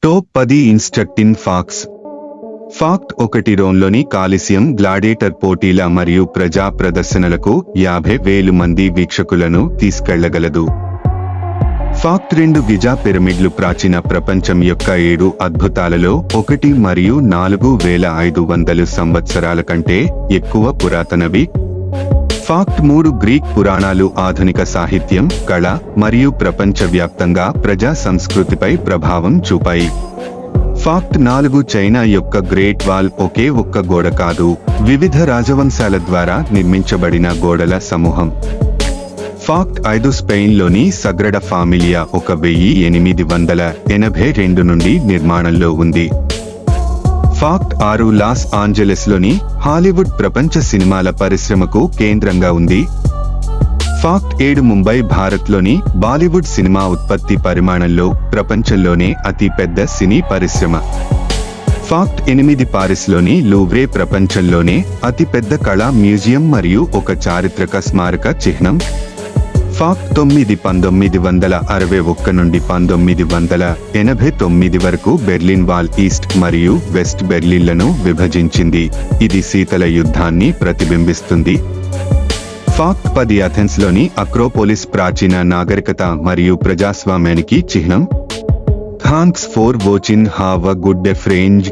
Top 10 instructing facts. Fact 1 రోమ్లోని colosseum gladiator పోటీల మరియు ప్రజా ప్రదర్శనలకు 50,000 మంది వీక్షకులను తీసుకెళ్లగలదు. ఫాక్ట్ 2 గిజా పిరమిడ్లు ప్రాచీన ప్రపంచం యొక్క 7 అద్భుతాలలో ఒకటి మరియు 4,500 సంవత్సరాల కంటే ఎక్కువ పురాతనవి. ఫాక్ట్ 3 గ్రీక్ పురాణాలు ఆధునిక సాహిత్యం, కళ మరియు ప్రపంచవ్యాప్తంగా ప్రజా సంస్కృతిపై ప్రభావం చూపాయి. ఫాక్ట్ 4 చైనా యొక్క గ్రేట్ వాల్ ఒకే ఒక్క గోడ కాదు, వివిధ రాజవంశాల ద్వారా నిర్మించబడిన గోడల సమూహం. ఫాక్ట్ 5 స్పెయిన్లోని సగ్రడ ఫామిలియా 1882 నుండి నిర్మాణంలో ఉంది. ఫాక్ట్ 6 లాస్ ఏంజెలెస్లోని హాలీవుడ్ ప్రపంచ సినిమాల పరిశ్రమకు కేంద్రంగా ఉంది. ఫాక్ట్ 7 ముంబై భారత్లోని బాలీవుడ్ సినిమా ఉత్పత్తి పరిమాణంలో ప్రపంచంలోనే అతి పెద్ద సినీ పరిశ్రమ. ఫాక్ట్ 8 పారిస్లోని లూవ్రే ప్రపంచంలోనే అతిపెద్ద కళా మ్యూజియం మరియు ఒక చారిత్రక స్మారక చిహ్నం. ఫాక్ట్ 9 1961 నుండి 1989 వరకు బెర్లిన్ వాల్ ఈస్ట్ మరియు వెస్ట్ బెర్లిన్లను విభజించింది, ఇది శీతల యుద్ధాన్ని ప్రతిబింబిస్తుంది. ఫాక్ట్ 10 అథెన్స్లోని అక్రోపోలిస్ ప్రాచీన నాగరికత మరియు ప్రజాస్వామ్యానికి చిహ్నం. Thanks for watching. Have a good day friends.